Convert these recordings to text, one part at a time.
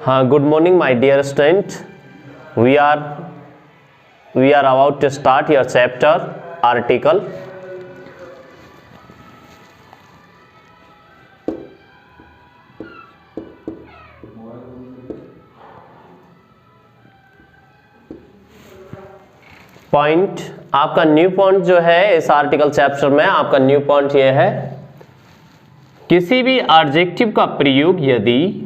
हाँ, good morning my dear student. We are about to start your chapter article. Point आपका new point जो है इस article chapter में, आपका न्यू पॉइंट ये है, किसी भी एडजेक्टिव का प्रयोग यदि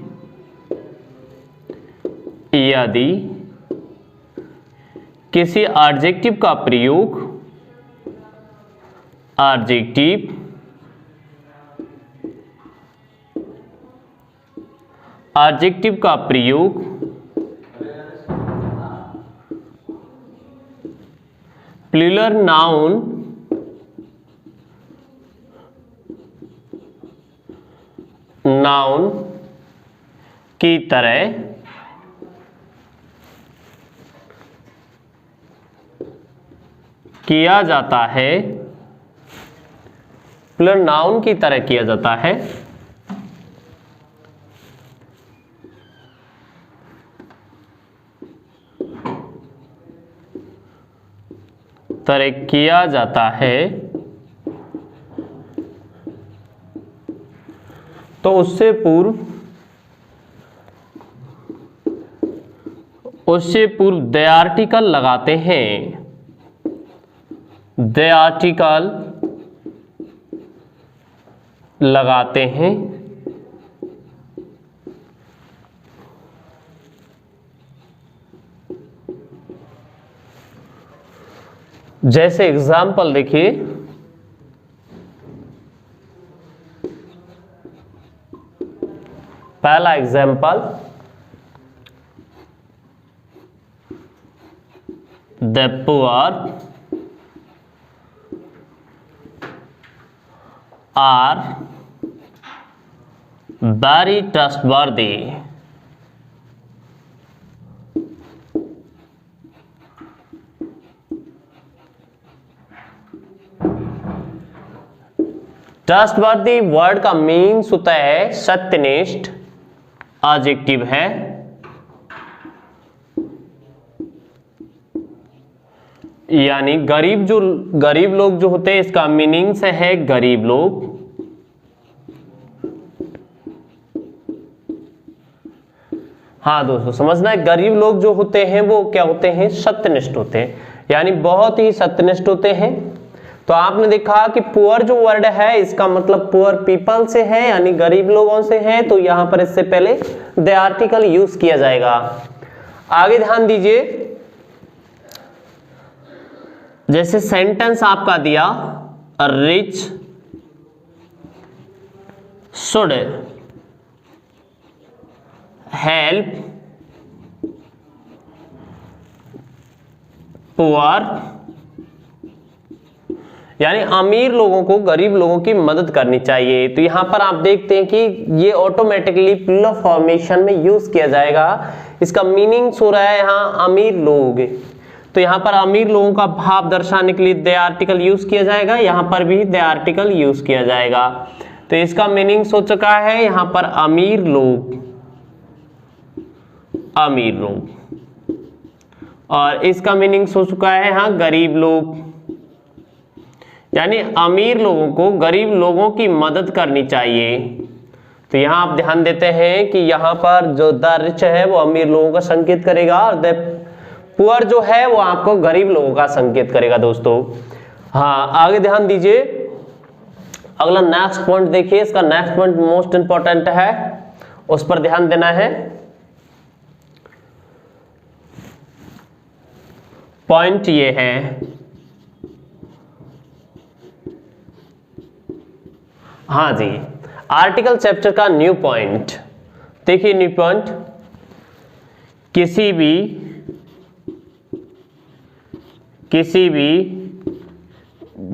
किसी एडजेक्टिव का प्रयोग एडजेक्टिव का प्रयोग प्लूरल नाउन की तरह किया जाता है, प्लूरल नाउन की तरह किया जाता है, तो उससे पूर्व द आर्टिकल लगाते हैं, जैसे एग्जाम्पल देखिए, पहला example, the poor are very trustworthy. Trustworthy word का मीन्स होता है सत्यनिष्ठ, एडजेक्टिव है. यानी गरीब लोग जो होते हैं, इसका मीनिंग से है गरीब लोग. हाँ दोस्तों, समझना है, गरीब लोग जो होते हैं वो क्या होते हैं, सत्यनिष्ठ होते हैं, यानी बहुत ही सत्यनिष्ठ होते हैं. तो आपने देखा कि पुअर जो वर्ड है इसका मतलब पुअर पीपल से है, यानी गरीब लोगों से है. तो यहां पर इससे पहले द आर्टिकल यूज किया जाएगा. आगे ध्यान दीजिए, जैसे सेंटेंस आपका दिया, रिच शुड हेल्प पुअर, यानी अमीर लोगों को गरीब लोगों की मदद करनी चाहिए. तो यहां पर आप देखते हैं कि ये ऑटोमेटिकली प्लूरल फॉर्मेशन में यूज किया जाएगा. इसका मीनिंग हो रहा है यहां अमीर लोग. तो यहां पर अमीर लोगों का भाव दर्शाने के लिए द आर्टिकल यूज किया जाएगा, यहां पर भी द आर्टिकल यूज किया जाएगा. तो इसका मीनिंग हो चुका है यहां पर अमीर लोग, और इसका मीनिंग हो चुका है यहां गरीब लोग, यानी अमीर लोगों को गरीब लोगों की मदद करनी चाहिए. तो यहां आप ध्यान देते हैं कि यहां पर जो द रिच है वो अमीर लोगों का संकेत करेगा, और द पुअर जो है वो आपको गरीब लोगों का संकेत करेगा दोस्तों. हाँ, आगे ध्यान दीजिए, अगला नेक्स्ट पॉइंट देखिए. इसका नेक्स्ट पॉइंट मोस्ट इंपॉर्टेंट है, उस पर ध्यान देना है. पॉइंट ये है, हाँ जी, आर्टिकल चैप्टर का न्यू पॉइंट देखिए. न्यू पॉइंट, किसी भी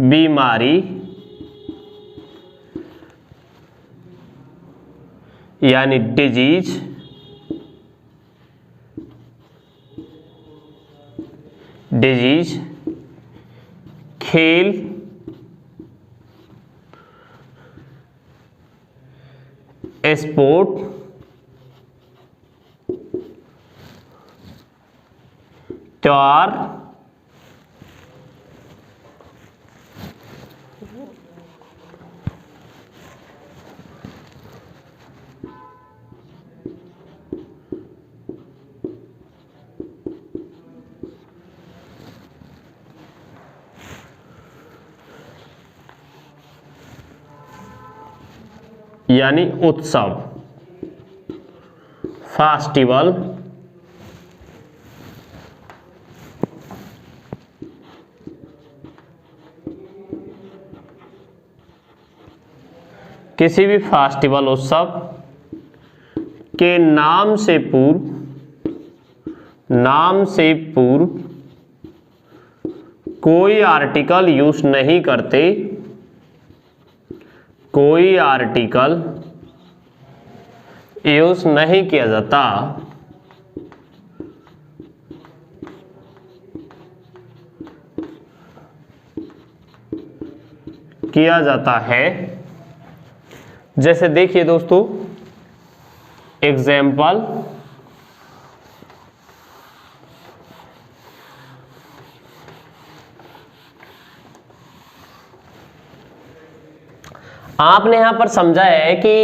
बीमारी यानी डिजीज खेल स्पोर्ट त्योहार, यानी उत्सव, फेस्टिवल, किसी भी फेस्टिवल उत्सव के नाम से पूर्व कोई आर्टिकल यूज नहीं करते, कोई आर्टिकल यूज नहीं किया जाता, किया जाता है। जैसे देखिए दोस्तों, एग्जाम्पल, आपने यहां पर समझा है कि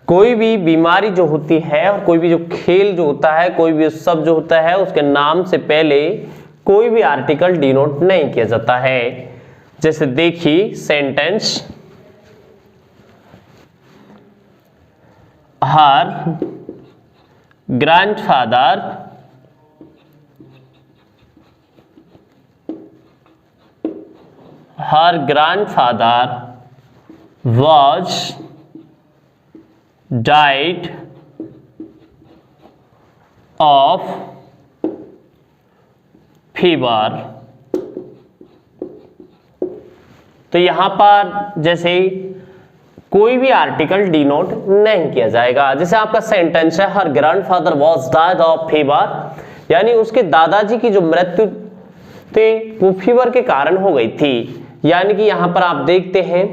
कोई भी बीमारी जो होती है और कोई भी जो खेल जो होता है, कोई भी उत्सव जो होता है, उसके नाम से पहले कोई भी आर्टिकल डिनोट नहीं किया जाता है। जैसे देखिए sentence, her grandfather was died of fever। तो यहां पर जैसे कोई भी आर्टिकल डिनोट नहीं किया जाएगा। जैसे आपका सेंटेंस है, her grandfather was died of fever, यानी उसके दादाजी की जो मृत्यु थी वो फीवर के कारण हो गई थी। यानी कि यहां पर आप देखते हैं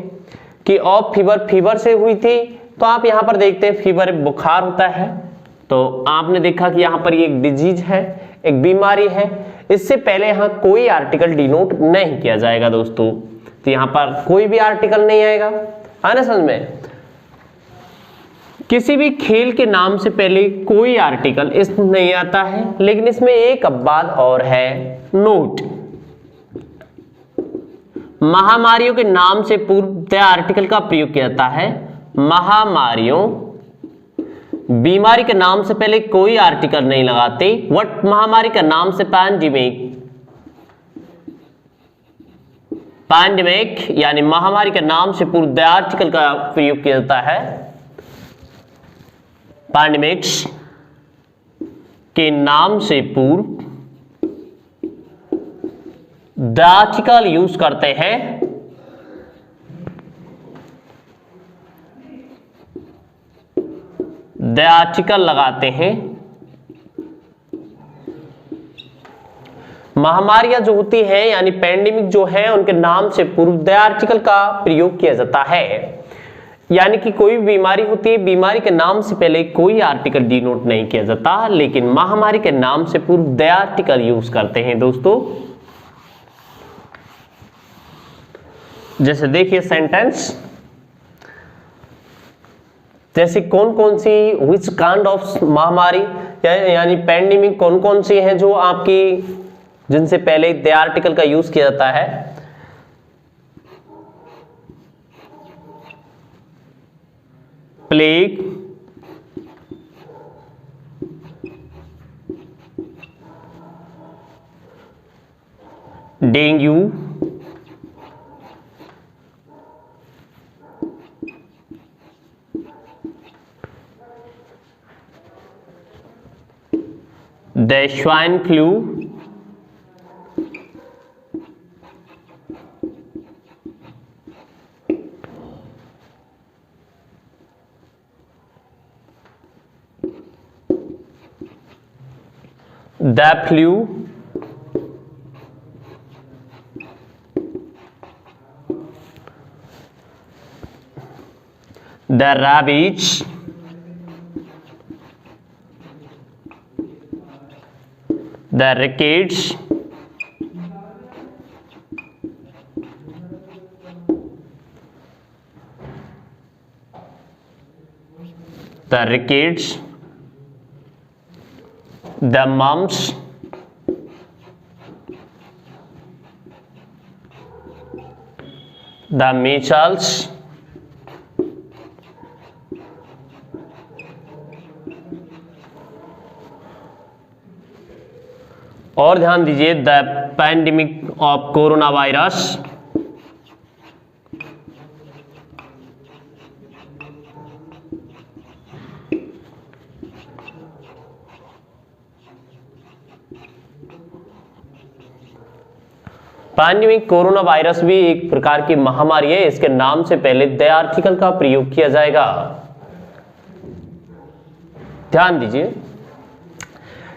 कि ऑफ फीवर से हुई थी। तो आप यहां पर देखते हैं फीवर बुखार होता है, तो आपने देखा कि यहां पर ये एक डिजीज है, एक बीमारी है। इससे पहले यहां कोई आर्टिकल डिनोट नहीं किया जाएगा दोस्तों। तो यहां पर कोई भी आर्टिकल नहीं आएगा, है ना समझ में। किसी भी खेल के नाम से पहले कोई आर्टिकल इस नहीं आता है, लेकिन इसमें एक बात और है, नोट, महामारियों के नाम से पूर्व आर्टिकल का प्रयोग किया जाता है। महामारियों, बीमारी के नाम से पहले कोई आर्टिकल नहीं लगाते। वट महामारी का नाम से पैंडेमिक यानी महामारी के नाम से पूर्व द आर्टिकल का प्रयोग किया जाता है। पैंडेमिक्स के नाम से पूर्व द आर्टिकल यूज करते हैं। द आर्टिकल लगाते हैं। महामारियां जो होती हैं यानी पैंडेमिक जो है, उनके नाम से पूर्व द आर्टिकल का प्रयोग किया जाता है। यानी कि कोई भी बीमारी होती है, बीमारी के नाम से पहले कोई आर्टिकल डिनोट नहीं किया जाता, लेकिन महामारी के नाम से पूर्व द आर्टिकल यूज करते हैं दोस्तों। जैसे देखिए सेंटेंस, जैसे कौन कौन सी विच काइंड ऑफ महामारी यानी पैंडेमिक कौन कौन सी हैं जो आपकी जिनसे पहले द आर्टिकल का यूज किया जाता है। Plague, dengue, the swine flu, the flu, the rabies, the rickets, the rickets, the mumps, the measles, और ध्यान दीजिए the pandemic of corona virus, pandemic corona virus भी एक प्रकार की महामारी है। इसके नाम से पहले द आर्टिकल का प्रयोग किया जाएगा। ध्यान दीजिए,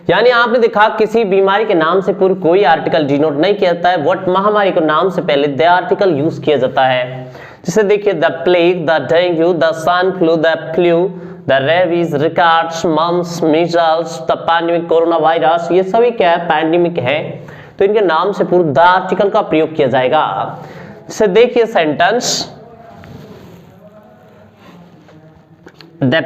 यानी आपने देखा किसी बीमारी के नाम से पूर्व कोई आर्टिकल डिनोट नहीं किया जाता है, बट महामारी को नाम से पहले द आर्टिकल यूज किया जाता है। जैसे देखिए the plague, the dengue, the swine flu, the flu, the rabies, rickets, mumps, measles, the pandemic corona virus, ये सभी क्या है, पैंडेमिक है। तो इनके नाम से पूर्व द आर्टिकल का प्रयोग किया जाएगा। जैसे देखिए sentence, the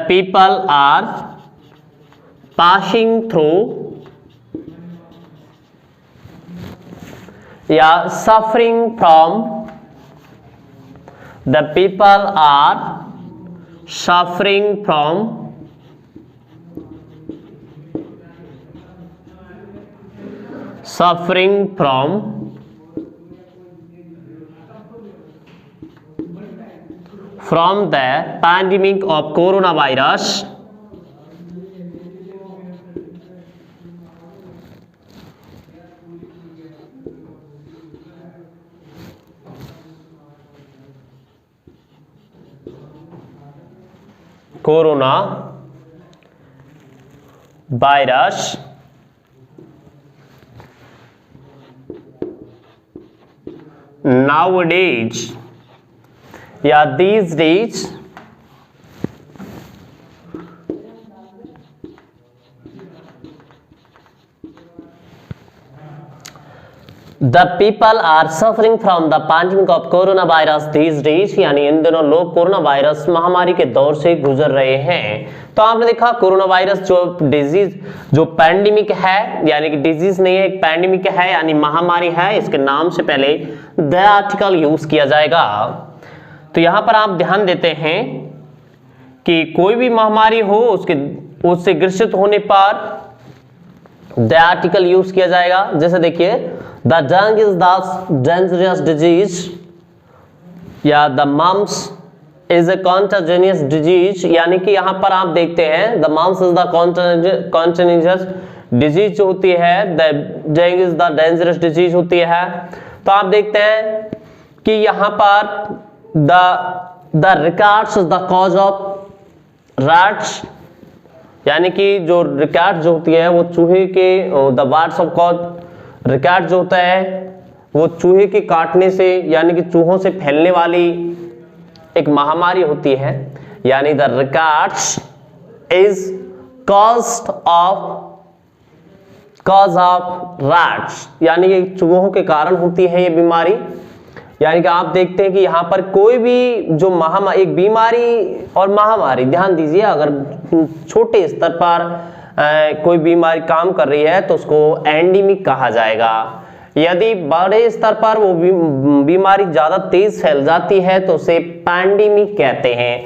people are passing through या suffering from, the people are suffering from the pandemic of coronavirus, corona virus nowadays या these days the people are suffering from the pandemic of coronavirus these days, यानी इन दिनों लोग corona virus महामारी के दौर से गुजर रहे हैं। तो आपने देखा कोरोना वायरस जो डिजीज, जो पैंडेमिक है, यानी कि डिजीज नहीं है, एक पैंडेमिक है यानी महामारी है, इसके नाम से पहले द आर्टिकल यूज किया जाएगा। तो यहां पर आप ध्यान देते हैं कि कोई भी महामारी हो उससे ग्रसित होने पर द आर्टिकल यूज किया जाएगा। जैसे देखिए the dengue is the dangerous disease या the mumps is a contagious disease, यानी कि यहां पर आप देखते हैं the mumps is the contagious disease जो होती है, the dengue is the dangerous disease होती है। तो आप देखते हैं कि यहां पर the records is the cause of rats, यानी कि जो रिकॉर्ड जो होती है वो चूहे के, the wards of cause, record जो होता है वो चूहे के काटने से यानी कि चूहों से फैलने वाली एक महामारी होती है। यानी the records is cause of rats, यानी कि चूहों के कारण होती है ये बीमारी। यानी कि आप देखते हैं कि यहाँ पर कोई भी जो महामारी, एक बीमारी और महामारी, ध्यान दीजिए, अगर छोटे स्तर पर कोई बीमारी काम कर रही है तो उसको एंडेमिक कहा जाएगा। यदि बड़े स्तर पर वो बीमारी ज्यादा तेज फैल जाती है तो उसे पैंडेमिक कहते हैं।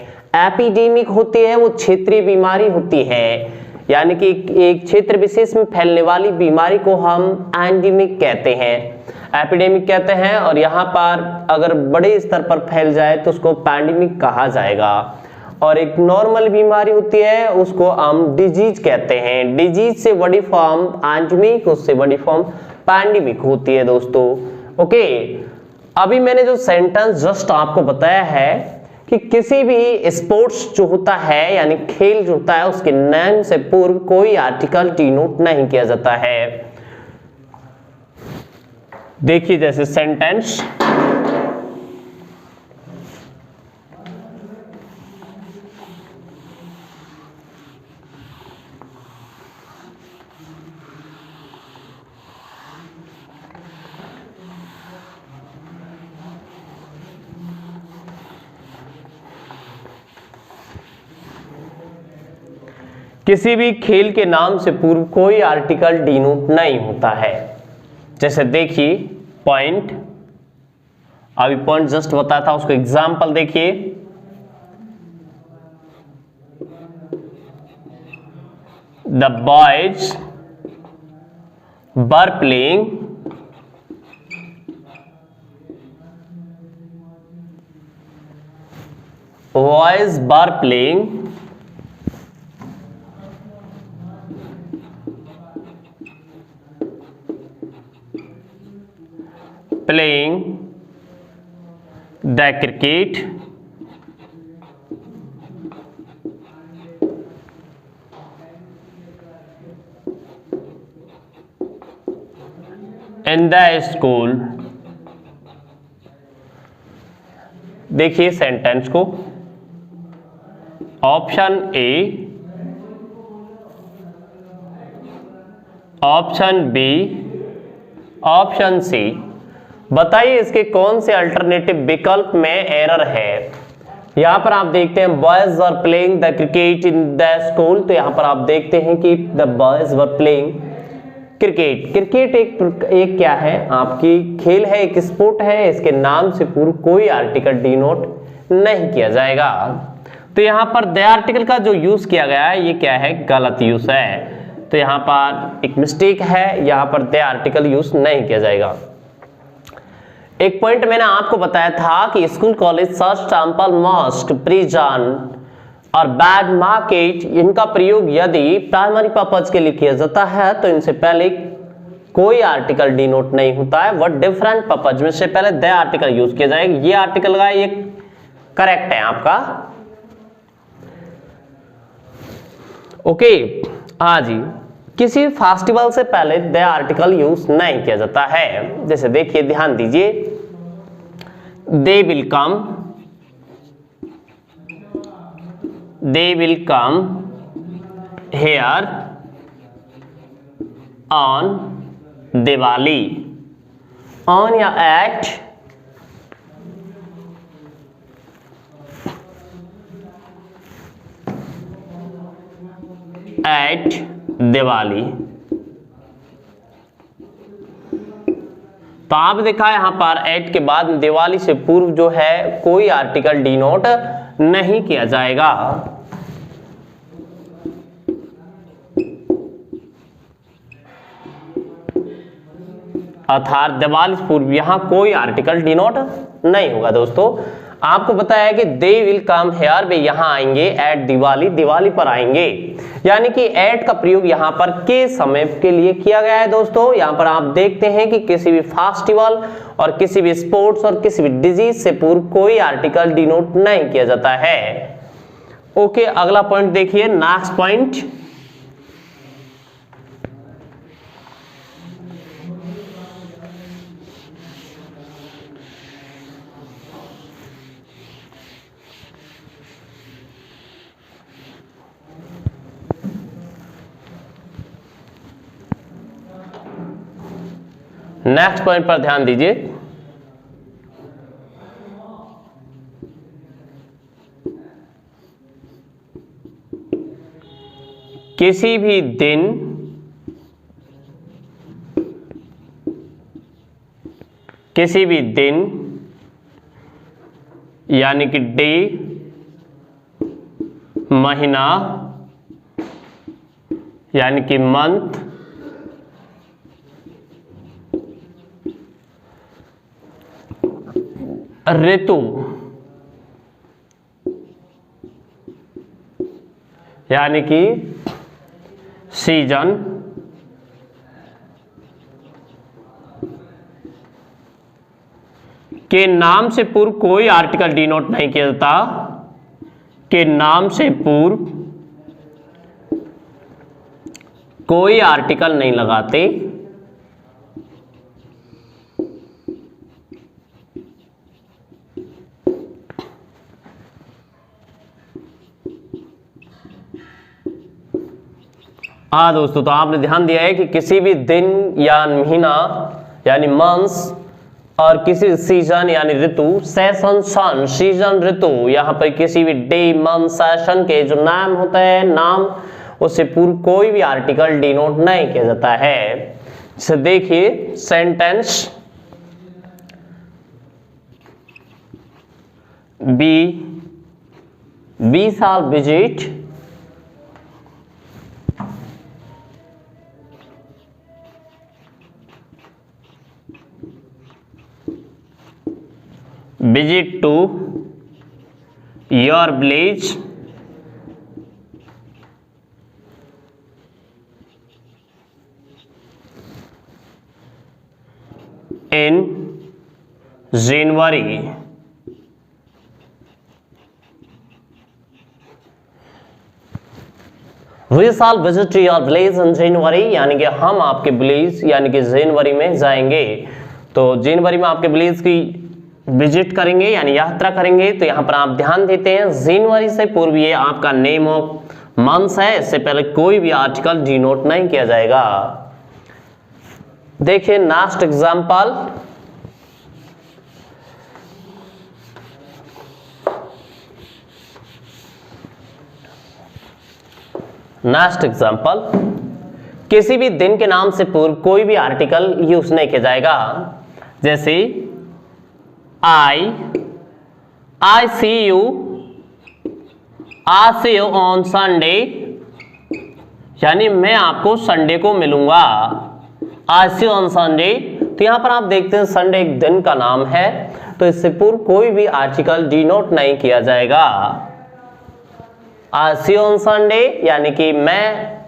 एपिडेमिक होती है वो क्षेत्रीय बीमारी होती है, यानी कि एक क्षेत्र विशेष में फैलने वाली बीमारी को हम एंडेमिक कहते हैं, एपिडेमिक कहते हैं। और यहाँ पर अगर बड़े स्तर पर फैल जाए तो उसको पैंडेमिक कहा जाएगा। और एक नॉर्मल बीमारी होती है उसको हम डिजीज कहते हैं। डिजीज से बड़ी फॉर्म एंडेमिक, उससे बड़ी फॉर्म पैंडेमिक होती है दोस्तों। ओके, अभी मैंने जो सेंटेंस जस्ट आपको बताया है कि किसी भी स्पोर्ट्स जो होता है यानी खेल जो होता है उसके नाम से पूर्व कोई आर्टिकल डिनोट नहीं किया जाता है। देखिए जैसे सेंटेंस, किसी भी खेल के नाम से पूर्व कोई आर्टिकल डिनोट नहीं होता है। जैसे देखिए पॉइंट, अभी पॉइंट जस्ट बताया था, उसको एग्जाम्पल देखिए। The boys were playing boys were playing the cricket in the school। देखिए सेंटेंस को, option A, option B, option C. बताइए इसके कौन से अल्टरनेटिव विकल्प में एरर है। यहां पर आप देखते हैं boys were playing the cricket in the school, तो यहां पर आप देखते हैं कि the boys were playing cricket. Cricket एक क्या है, आपकी खेल है, एक स्पोर्ट है, इसके नाम से पूर्व कोई आर्टिकल डिनोट नहीं किया जाएगा। तो यहां पर द आर्टिकल का जो यूज किया गया है ये क्या है, गलत यूज है। तो यहां पर एक मिस्टेक है, यहां पर द आर्टिकल यूज नहीं किया जाएगा। एक पॉइंट मैंने आपको बताया था कि school, college, church, temple, mosque, prison और बैड मार्केट, इनका प्रयोग यदि प्राइमरी पर्पज के लिए किया जाता है तो इनसे पहले कोई आर्टिकल डिनोट नहीं होता है। वह डिफरेंट पर्पज में से पहले द आर्टिकल यूज किया जाएगा। ये आर्टिकल का ये करेक्ट है आपका। ओके, हाँ जी, किसी फेस्टिवल से पहले द आर्टिकल यूज नहीं किया जाता है। जैसे देखिए, ध्यान दीजिए, they will come here on Diwali. On या एट दिवाली। तो आप देखा यहां पर एट के बाद दिवाली से पूर्व जो है कोई आर्टिकल डिनोट नहीं किया जाएगा। अर्थात दिवाली से पूर्व यहां कोई आर्टिकल डिनोट नहीं होगा। दोस्तों आपको बताया कि दे विल कम हेयर वे यहां आएंगे एट दिवाली, दिवाली पर आएंगे, यानी कि एट का प्रयोग यहां पर के समय के लिए किया गया है। दोस्तों यहां पर आप देखते हैं कि किसी भी फेस्टिवल और किसी भी स्पोर्ट्स और किसी भी डिजीज से पूर्व कोई आर्टिकल डिनोट नहीं किया जाता है। ओके, अगला पॉइंट देखिए, नेक्स्ट पॉइंट। नेक्स्ट पॉइंट पर ध्यान दीजिए। किसी भी दिन यानी कि डे, महीना यानी कि मंथ, ऋतु यानी कि सीजन, के नाम से पूर्व कोई आर्टिकल डिनोट नहीं किया जाता। के नाम से पूर्व कोई आर्टिकल नहीं लगाते। हाँ दोस्तों, तो आपने ध्यान दिया है कि किसी भी दिन या महीना यानी मंथ्स और किसी सीजन यानी ऋतु, सेशन, सन, सीजन, ऋतु, यहाँ पर किसी भी डे, मंथ, सेशन के जो नाम होते हैं, नाम उससे पूर्व कोई भी आर्टिकल डिनोट नहीं किया जाता है। जैसे देखिए sentence we shall visit to your village in January। We shall visit your village in January, यानी कि हम आपके विलेज यानी कि जनवरी में जाएंगे। तो जनवरी में आपके विलेज की विजिट करेंगे यानी यात्रा करेंगे। तो यहाँ पर आप ध्यान देते हैं जनवरी से पूर्व ये आपका नेम ऑफ मंथ है, इससे पहले कोई भी आर्टिकल डिनोट नहीं किया जाएगा। देखिए नेक्स्ट एग्जांपल, नेक्स्ट एग्जांपल, किसी भी दिन के नाम से पूर्व कोई भी आर्टिकल यूज नहीं किया जाएगा। जैसे I see you on Sunday, यानी मैं आपको संडे को मिलूंगा। I see you on Sunday, तो यहां पर आप देखते हैं संडे एक दिन का नाम है, तो इससे पूर्व कोई भी आर्टिकल डिनोट नहीं किया जाएगा। I see you on Sunday यानी कि मैं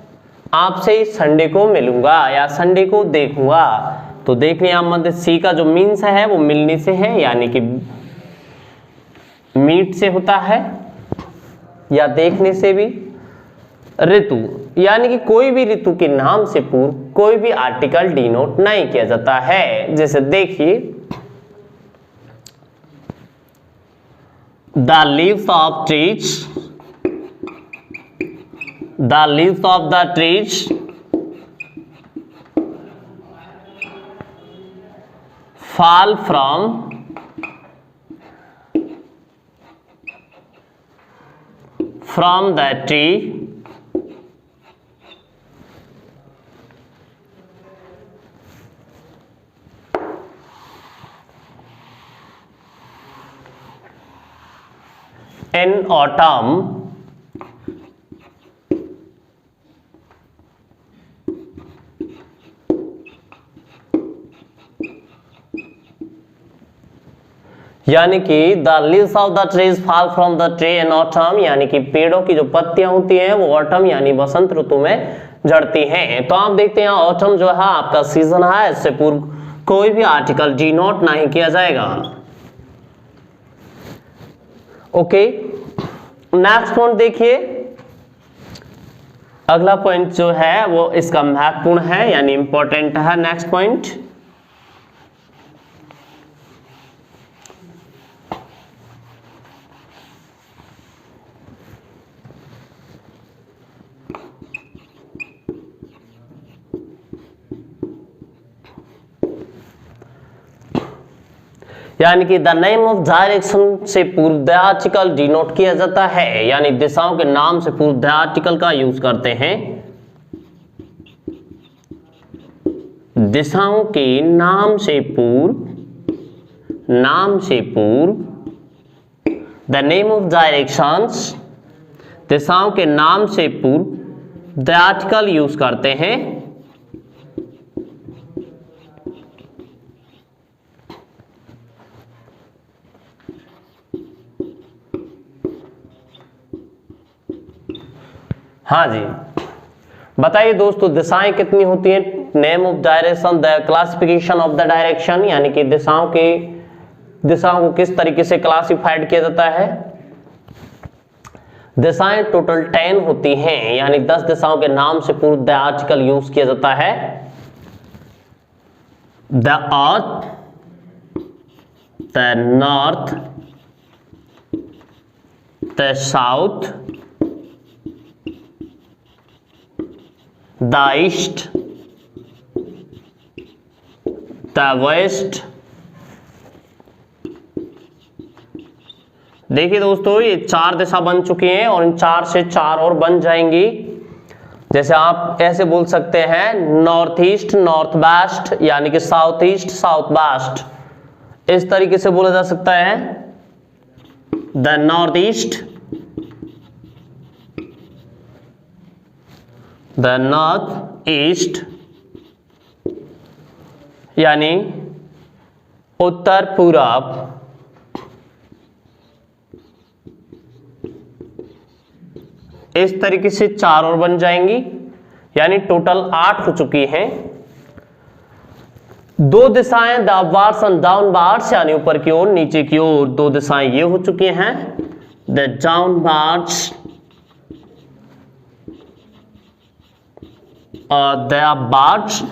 आपसे संडे को मिलूंगा या संडे को देखूंगा। तो देखने यहाँ मध्य सी का जो मीन्स है वो मिलने से है, यानी कि मीट से होता है या देखने से भी। ऋतु यानी कि कोई भी ऋतु के नाम से पूर्व कोई भी आर्टिकल डिनोट नहीं किया जाता है। जैसे देखिए the leaves of trees, the leaves of the trees fall from the tree in autumn, यानी कि the leaves of the trees fall from the tree in autumn, यानी कि पेड़ों की जो पत्तियां होती हैं वो ऑटम यानी बसंत ऋतु में झड़ती हैं। तो आप देखते हैं ऑटम जो है आपका सीजन है, इससे पूर्व कोई भी आर्टिकल डिनोट नहीं किया जाएगा। ओके, नेक्स्ट पॉइंट देखिए, अगला पॉइंट जो है वो इसका महत्वपूर्ण है यानी इंपॉर्टेंट है। नेक्स्ट पॉइंट, यानी कि द नेम ऑफ डायरेक्शन से पूर्व द आर्टिकल डिनोट किया जाता है, यानी दिशाओं के नाम से पूर्व द आर्टिकल का यूज करते हैं। दिशाओं के नाम से पूर्व द नेम ऑफ डायरेक्शंस, दिशाओं के नाम से पूर्व द आर्टिकल यूज करते हैं। हाँ जी, बताइए दोस्तों दिशाएं कितनी होती हैं? Name of direction, the classification of the direction, यानी कि दिशाओं को किस तरीके से क्लासिफाइड किया जाता है। दिशाएं टोटल 10 होती हैं, यानी 10 दिशाओं के नाम से पूर्व द आर्टिकल यूज किया जाता है। The earth, the north, the south, the east, the west. देखिए दोस्तों ये 4 दिशा बन चुकी हैं और इन 4 से 4 और बन जाएंगी। जैसे आप ऐसे बोल सकते हैं नॉर्थ ईस्ट नॉर्थ वेस्ट, यानी कि साउथ ईस्ट साउथ वेस्ट, इस तरीके से बोला जा सकता है। The north east, the north east यानी उत्तर पूरब, इस तरीके से 4 और बन जाएंगी, यानी टोटल 8 हो चुकी हैं। 2 दिशाएं द अपवार्ड्स एंड डाउनवार्ड्स, यानी ऊपर की ओर नीचे की ओर 2 दिशाएं ये हो चुकी हैं, द डाउनवार्ड्स और द अपवार्ड्स।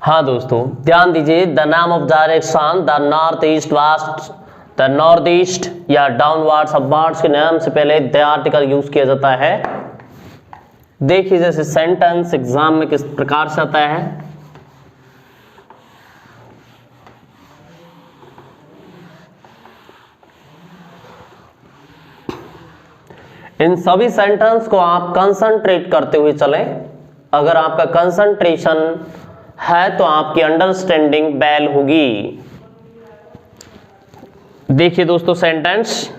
हाँ दोस्तों ध्यान दीजिए, द नाम of direction the north east west, the north east या डाउनवर्ड्स अपवर्ड्स के नाम से पहले द आर्टिकल यूज किया जाता है। देखिए जैसे सेंटेंस एग्जाम में किस प्रकार से आता है। इन सभी सेंटेंस को आप कंसंट्रेट करते हुए चलें। अगर आपका कंसंट्रेशन है तो आपकी अंडरस्टैंडिंग वेल होगी। देखिए दोस्तों sentence,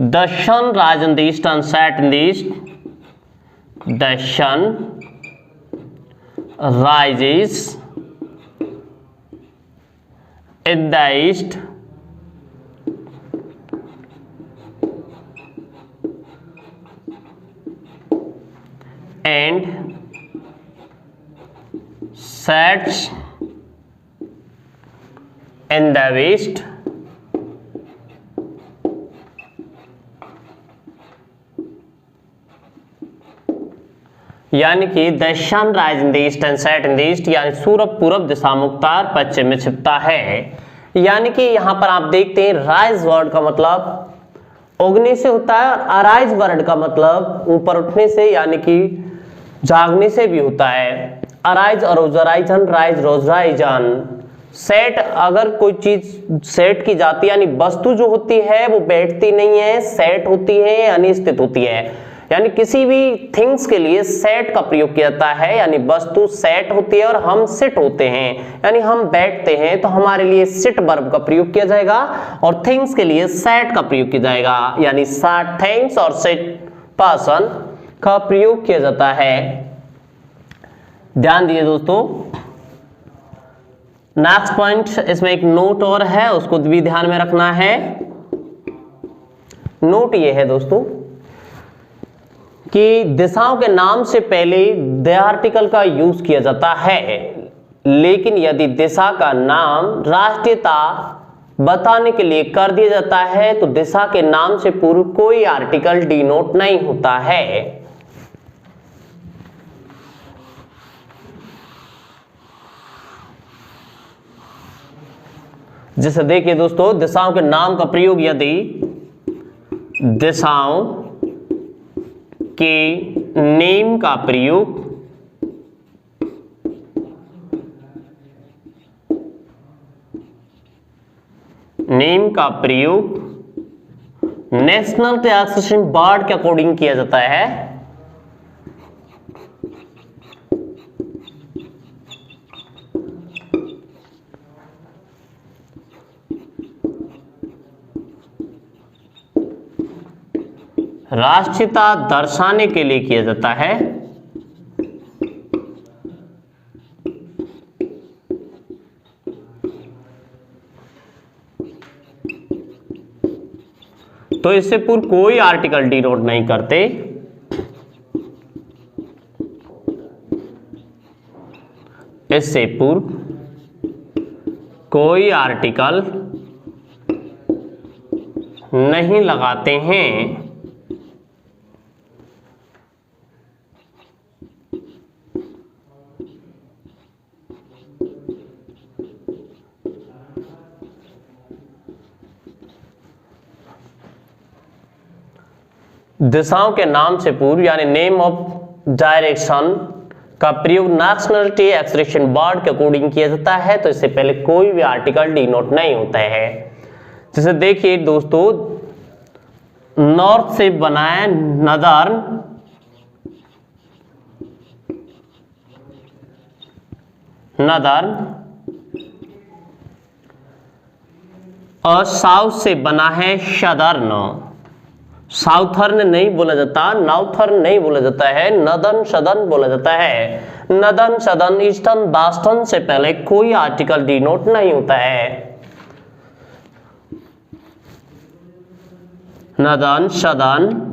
the sun rise in the east and set in the east, the sun rises in the east and sets in the west, यानी कि the sun rise in the east and set in the east, यानी सूरज पूरब दिशा में उगता है और पश्चिम में छिपता है। यानी कि यहां पर आप देखते हैं राइज वर्ड का मतलब उगने से होता है और अराइज वर्ड का मतलब ऊपर उठने से यानी कि जागने से भी होता है। Arise arose arisen, rise rose risen. Set, अगर कोई चीज सेट की जाती है यानी वस्तु जो होती है वो बैठती नहीं है, सेट होती है यानी स्थित होती है। यानी किसी भी थिंग्स के लिए सेट का प्रयोग किया जाता है, यानी वस्तु सेट होती है और हम सिट होते हैं, यानी हम बैठते हैं तो हमारे लिए सिट वर्ब का प्रयोग किया जाएगा और थिंग्स के लिए सेट का प्रयोग किया जाएगा, यानी सैट थिंग्स और सिट पर्सन का प्रयोग किया जाता है। ध्यान दीजिए दोस्तों, नेक्स्ट पॉइंट, इसमें एक नोट और है, उसको भी ध्यान में रखना है। नोट ये है दोस्तों कि दिशाओं के नाम से पहले द आर्टिकल का यूज किया जाता है, लेकिन यदि दिशा का नाम राष्ट्रीयता बताने के लिए कर दिया जाता है तो दिशा के नाम से पूर्व कोई आर्टिकल डिनोट नहीं होता है। जैसे देखिए दोस्तों, दिशाओं के नाम का प्रयोग यदि दिशाओं के नेम का प्रयोग नेशनल टैक्सेशन बोर्ड के अकॉर्डिंग किया जाता है, राष्ट्रीयता दर्शाने के लिए किया जाता है, तो इससे पूर्व कोई आर्टिकल डिनोट नहीं करते। इससे पूर्व कोई आर्टिकल नहीं लगाते हैं। दिशाओं के नाम से पूर्व यानी नेम ऑफ डायरेक्शन का प्रयोग नेशनलिटी एक्सप्रेशन वर्ड के अकॉर्डिंग किया जाता है, तो इससे पहले कोई भी आर्टिकल डिनोट नहीं होता है। जैसे देखिए दोस्तों, नॉर्थ से बना है नदर्न, और साउथ से बना है सदर्न। साउथर्न नहीं बोला जाता, नॉर्थर्न नहीं बोला जाता है, नदर्न सदर्न बोला जाता है। नदर्न सदर्न ईस्टर्न वेस्टर्न से पहले कोई आर्टिकल डिनोट नहीं होता है। Northern southern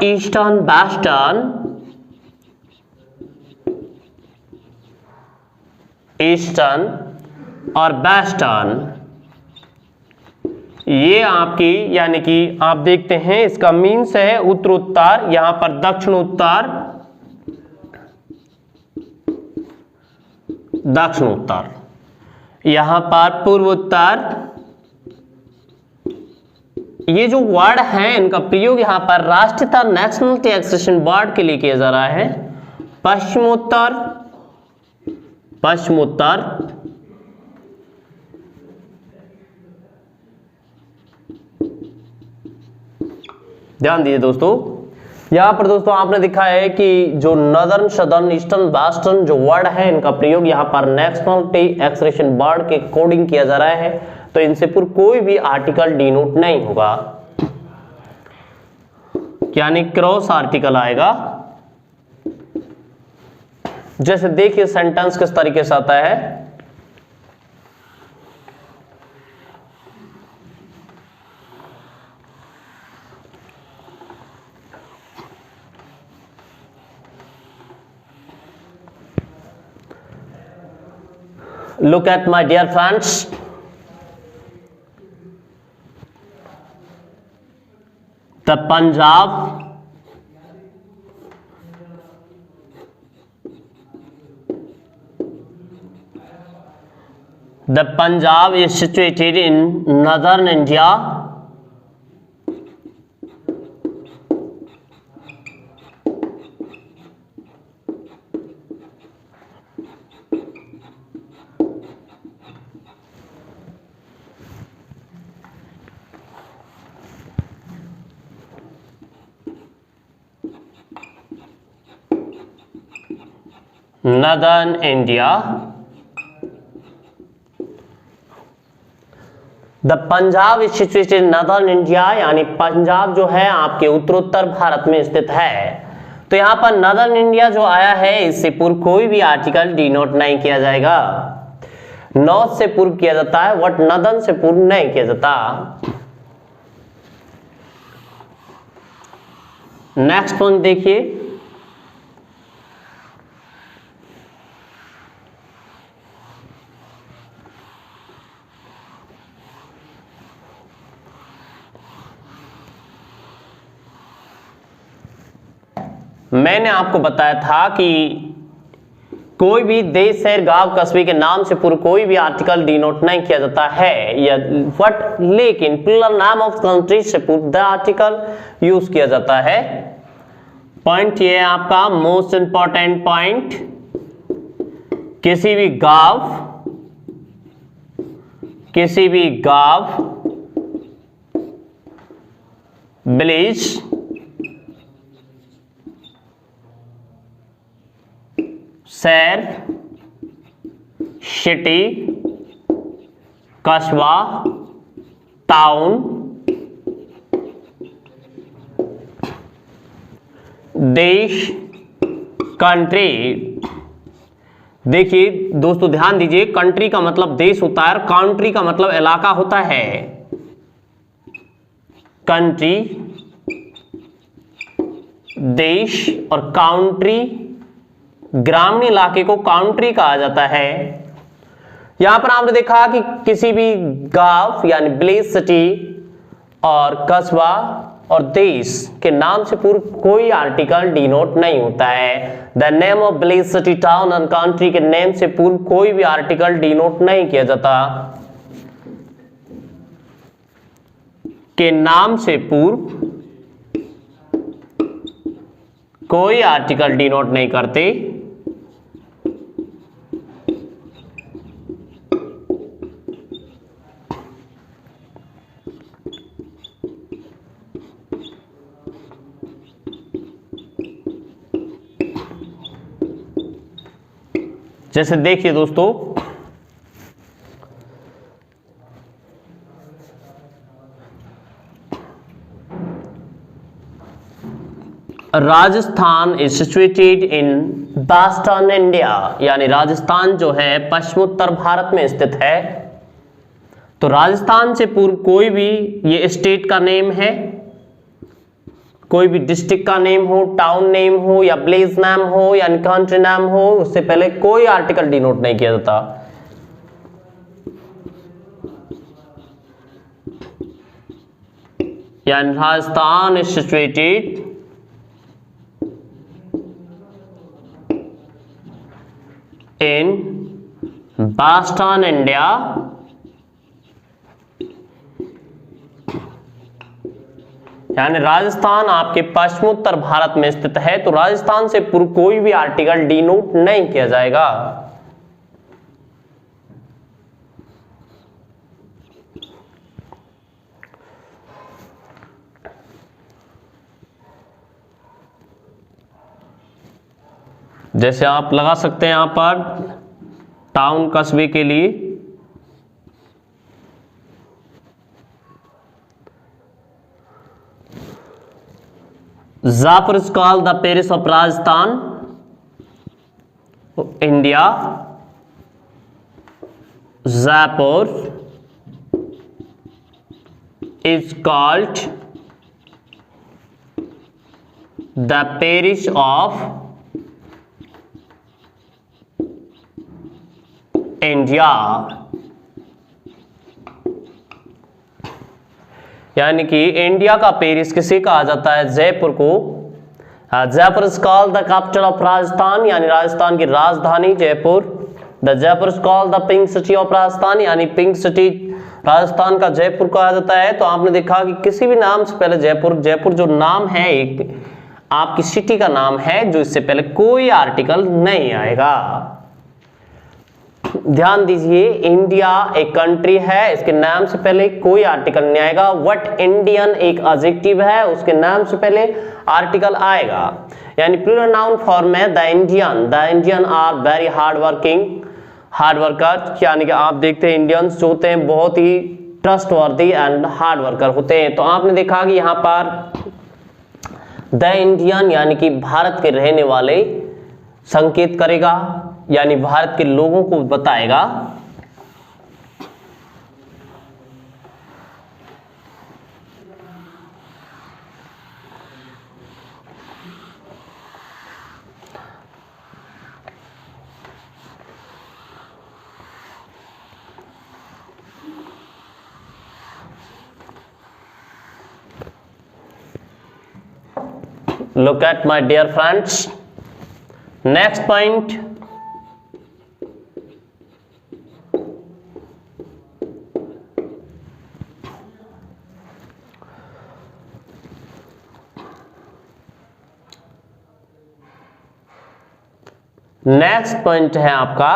eastern western, eastern और वेस्टर्न, ये आपकी यानी कि आप देखते हैं इसका मीन्स है उत्तरोत्तर, यहां पर दक्षिणोत्तर, दक्षिणोत्तर, यहां पर पूर्वोत्तर। ये जो वर्ड है इनका प्रयोग यहां पर राष्ट्रीयता नेशनलिटी एक्सप्रेशन वर्ड के लिए किया जा रहा है। पश्चिमोत्तर, पश्चिमोत्तर, ध्यान दीजिए दोस्तों, यहां पर दोस्तों आपने देखा है कि जो नॉर्दर्न सदर्न ईस्टर्न वेस्टर्न जो वर्ड है इनका प्रयोग यहां पर नेशनलिटी एक्सप्रेशन वर्ड के अकॉर्डिंग किया जा रहा है, तो इनसे पूर्व कोई भी आर्टिकल डिनोट नहीं होगा, यानी क्रॉस आर्टिकल आएगा। जैसे देखिए सेंटेंस किस तरीके से आता है, look at my dear friends, the Punjab is situated in northern India. Northern India. The Punjab is situated in northern India, यानी पंजाब जो है आपके उत्तरोत्तर भारत में स्थित है। तो यहां पर नॉर्दर्न इंडिया जो आया है इससे पूर्व कोई भी आर्टिकल डिनोट नहीं किया जाएगा। नॉर्थ से पूर्व किया जाता है, बट नॉर्दर्न से पूर्व नहीं किया जाता। नेक्स्ट पॉइंट देखिए, मैंने आपको बताया था कि कोई भी देश, शहर, गांव, कस्बे के नाम से पूर्व कोई भी आर्टिकल डिनोट नहीं किया जाता है, या बट लेकिन प्लूरल नाम ऑफ कंट्री से पूर्व द आर्टिकल यूज किया जाता है। पॉइंट ये है आपका मोस्ट इंपॉर्टेंट पॉइंट, किसी भी गांव, विलेज, शहर, सिटी, कस्बा, टाउन, देश, कंट्री। देखिए दोस्तों ध्यान दीजिए, कंट्री का मतलब देश होता है और काउंट्री का मतलब इलाका होता है। कंट्री, देश, और काउंट्री, ग्रामीण इलाके को काउंट्री कहा जाता है। यहां पर आपने देखा कि किसी भी गांव यानी विलेज, सिटी और कस्बा और देश के नाम से पूर्व कोई आर्टिकल डिनोट नहीं होता है। The name of village, city, town and country के नेम से पूर्व कोई भी आर्टिकल डिनोट नहीं किया जाता। के नाम से पूर्व कोई आर्टिकल डिनोट नहीं करती। जैसे देखिए दोस्तों, Rajasthan is situated in western India, यानी राजस्थान जो है पश्चिमोत्तर भारत में स्थित है। तो राजस्थान से पूर्व कोई भी, ये स्टेट का नेम है, कोई भी डिस्ट्रिक्ट का नेम हो, टाउन नेम हो या प्लेस नाम हो यानी कंट्री नाम हो, उससे पहले कोई आर्टिकल डिनोट नहीं किया जाता। यानी Rajasthan is situated in western India यानी राजस्थान आपके पश्चिमोत्तर भारत में स्थित है। तो राजस्थान से पूर्व कोई भी आर्टिकल डिनोट नहीं किया जाएगा। जैसे आप लगा सकते हैं यहां पर टाउन कस्बे के लिए Jaipur is called the Paris of Rajasthan, India. Jaipur is called the Paris of India. यानी कि इंडिया का पेरिस किसे कहा जाता है? जयपुर को। Jaipur is called the capital of Rajasthan, यानी राजस्थान की राजधानी Jaipur. The Jaipur is called the pink city of Rajasthan, यानी पिंक सिटी राजस्थान का जयपुर कहा जाता है। तो आपने देखा कि किसी भी नाम से पहले जयपुर जो नाम है एक आपकी सिटी का नाम है, जो इससे पहले कोई आर्टिकल नहीं आएगा। ध्यान दीजिए, इंडिया एक कंट्री है, इसके नाम से पहले कोई आर्टिकल नहीं आएगा। व्हाट इंडियन एक एडजेक्टिव है, उसके नाम से पहले आर्टिकल आएगा। यानी प्लूरल नाउन फॉर्म में the Indian are very hard worker, यानी कि आप देखते हैं इंडियंस जो होते हैं बहुत ही ट्रस्टवर्दी एंड हार्ड वर्कर होते हैं। तो आपने देखा कि यहाँ पर द इंडियन यानी कि भारत के रहने वाले संकेत करेगा, यानी भारत के लोगों को बताएगा। Look at my dear friends, next point, next point है आपका,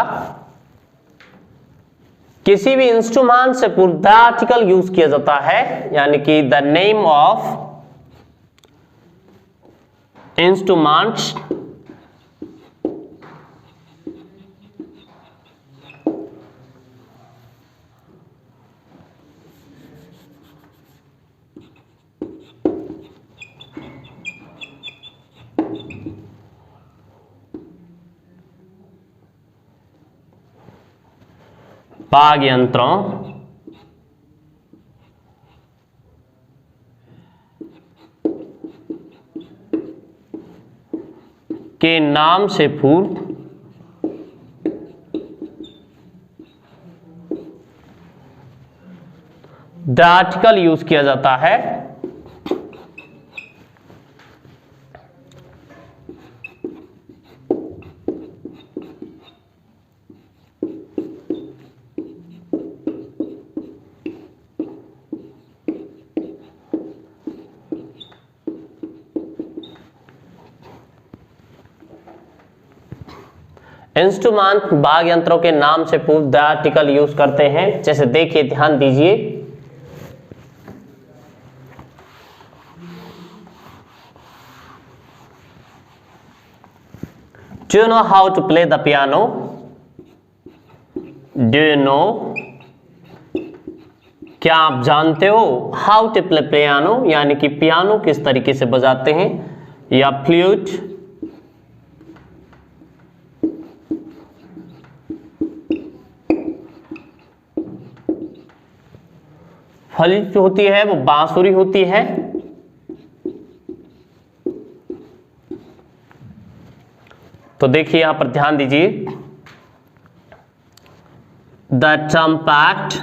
किसी भी इंस्ट्रूमेंट से पूर्व द आर्टिकल यूज किया जाता है, यानी कि द नेम ऑफ इंस्ट्रूमेंट्स वाद्य यंत्रों के नाम से पूर्व द आर्टिकल यूज किया जाता है। इंस्ट्रूमेंट वाद्य यंत्रों के नाम से पूर्व द आर्टिकल यूज करते हैं। जैसे देखिए, ध्यान दीजिए, Do you know how to play the piano? Do you know? क्या आप जानते हो? How to play piano यानी कि पियानो किस तरीके से बजाते हैं, या फ्लूट, फ्लूट होती है वो बांसुरी होती है। तो देखिए यहां पर ध्यान दीजिए, the trumpet,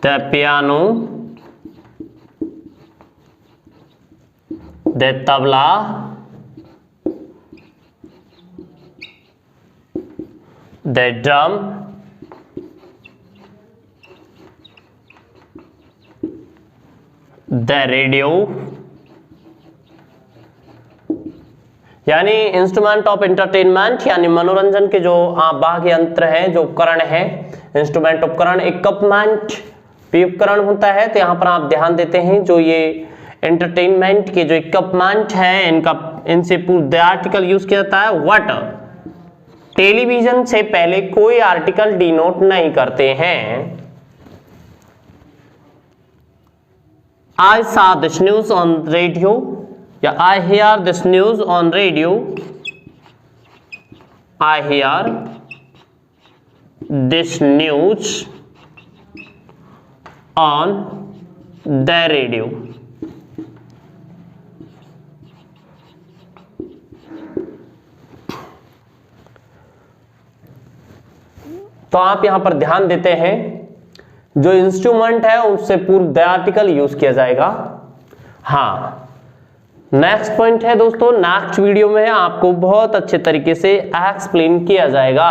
the piano, the tabla, the drum, the radio, यानी इंस्ट्रूमेंट ऑफ एंटरटेनमेंट, यानी मनोरंजन के जो वाद्य यंत्र हैं, जो उपकरण है, इंस्ट्रूमेंट उपकरण, इक्विपमेंट भी उपकरण होता है। तो यहाँ पर आप ध्यान देते हैं, जो ये एंटरटेनमेंट के जो इक्विपमेंट है, इनसे पूर्व द आर्टिकल यूज किया जाता है। व्हाट, टेलीविजन से पहले कोई आर्टिकल डिनोट नहीं करते हैं। I saw this news on radio, या I hear this news on radio, I hear this news on the radio। तो आप यहां पर ध्यान देते हैं, जो इंस्ट्रूमेंट है उससे पूर्व द आर्टिकल यूज किया जाएगा। हाँ, नेक्स्ट पॉइंट है दोस्तों, नेक्स्ट वीडियो में आपको बहुत अच्छे तरीके से एक्सप्लेन किया जाएगा।